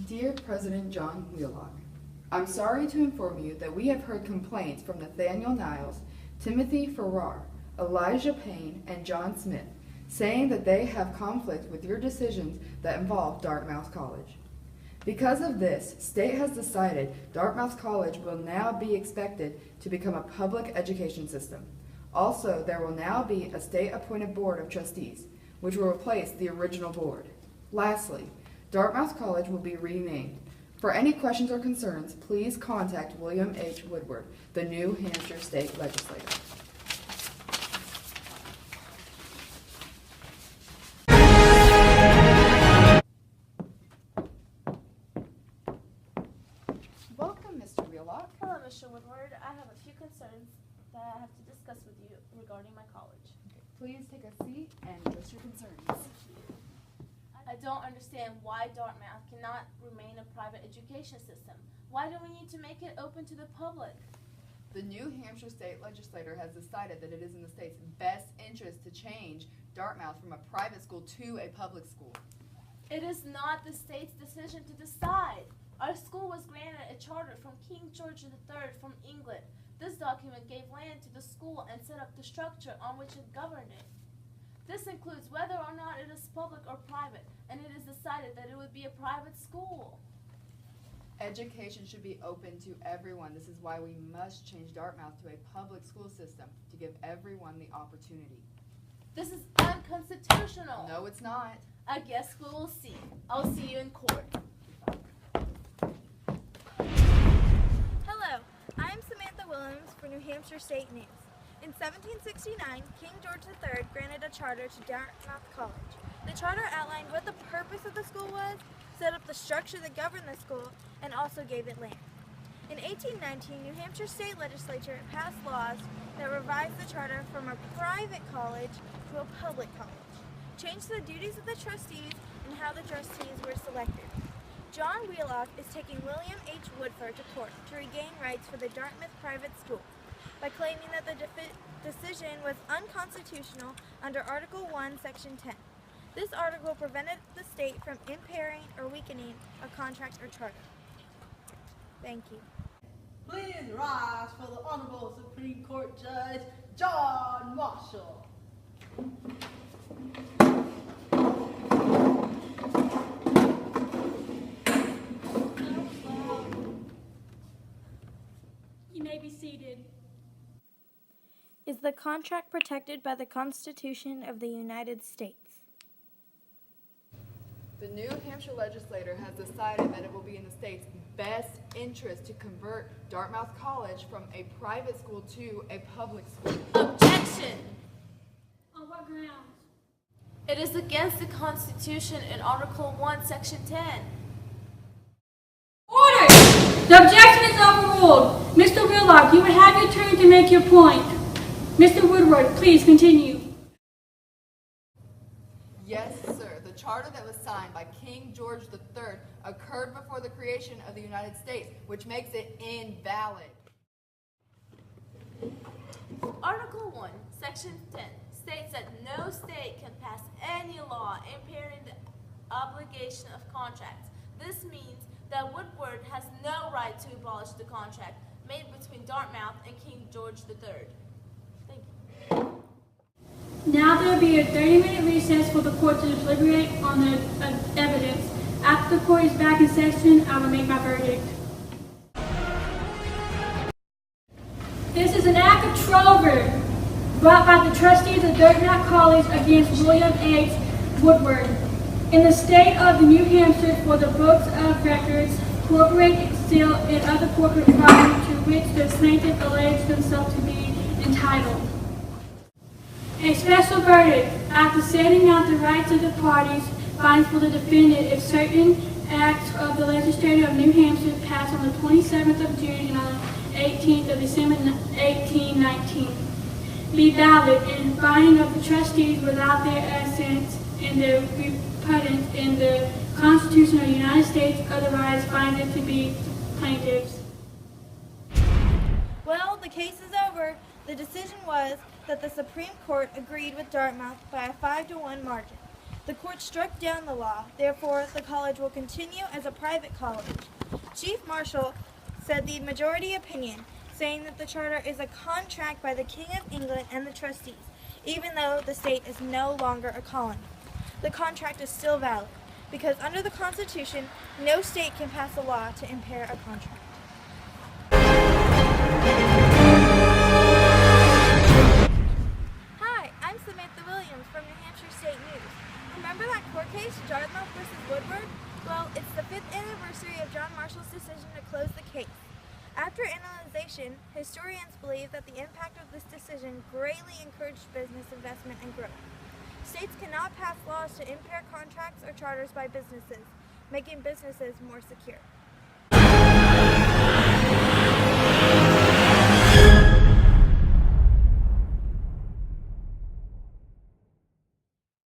Dear President John Wheelock, I'm sorry to inform you that we have heard complaints from Nathaniel Niles, Timothy Farrar, Elijah Payne, and John Smith, saying that they have conflict with your decisions that involve Dartmouth College. Because of this, State has decided Dartmouth College will now be expected to become a public education system. Also, there will now be a state-appointed board of trustees, which will replace the original board. Lastly, Dartmouth College will be renamed. For any questions or concerns, please contact William H. Woodward, the New Hampshire State Legislator. Welcome, Mr. Wheelock. Hello, Mr. Woodward. I have a few concerns that I have to discuss with you regarding my college. Okay, please take a seat and list your concerns. I don't understand why Dartmouth cannot remain a private education system. Why do we need to make it open to the public? The New Hampshire State Legislature has decided that it is in the state's best interest to change Dartmouth from a private school to a public school. It is not the state's decision to decide. Our school was granted a charter from King George III from England. This document gave land to the school and set up the structure on which it governed it. This includes whether or not it is public or private, and it is decided that it would be a private school. Education should be open to everyone. This is why we must change Dartmouth to a public school system to give everyone the opportunity. This is unconstitutional. No, it's not. I guess we will see. I'll see you in court. Hello, I am Samantha Williams for New Hampshire State News. In 1769, King George III granted a charter to Dartmouth College. The charter outlined what the purpose of the school was, set up the structure that governed the school, and also gave it land. In 1819, New Hampshire State Legislature passed laws that revised the charter from a private college to a public college, changed the duties of the trustees and how the trustees were selected. John Wheelock is taking William H. Woodward to court to regain rights for the Dartmouth private school by claiming that the decision was unconstitutional under Article 1, Section 10. This article prevented the state from impairing or weakening a contract or charter. Thank you. Please rise for the Honorable Supreme Court Judge John Marshall. You may be seated. Is the contract protected by the Constitution of the United States? The New Hampshire Legislature has decided that it will be in the state's best interest to convert Dartmouth College from a private school to a public school. Objection! On what grounds? It is against the Constitution in Article 1, Section 10. Order! The objection is overruled. Mr. Wheelock, you will have your turn to make your point. Mr. Woodward, please continue. Yes, sir. The charter that was signed by King George III occurred before the creation of the United States, which makes it invalid. Article 1, Section 10 states that no state can pass any law impairing the obligation of contracts. This means that Woodward has no right to abolish the contract made between Dartmouth and King George III. Thank you. Now there will be a 30-minute recess for the court to deliberate on the evidence. After the court is back in session, I will make my verdict. This is an act of trover brought by the trustees of Dartmouth College against William H. Woodward. In the state of New Hampshire for the books of records, corporate seal, and other corporate property to which the plaintiff alleged themselves to be entitled. A special verdict, after setting out the rights of the parties, finds for the defendant if certain acts of the legislature of New Hampshire passed on the 27th of June and on the 18th of December 1819 be valid and binding of the trustees without their assent and their repugnance in the Constitution of the United States, otherwise find it to be plaintiffs. Well, the case is over. The decision was that the Supreme Court agreed with Dartmouth by a 5-to-1 margin. The court struck down the law, therefore the college will continue as a private college. Chief Marshal said the majority opinion, saying that the charter is a contract by the King of England and the trustees, even though the state is no longer a colony. The contract is still valid, because under the Constitution, no state can pass a law to impair a contract. Hi, I'm Samantha Williams from New Hampshire State News. Remember that court case, Dartmouth versus Woodward? Well, it's the 5th anniversary of John Marshall's decision to close the case. After analyzation, historians believe that the impact of this decision greatly encouraged business investment and growth. States cannot pass laws to impair contracts or charters by businesses, making businesses more secure.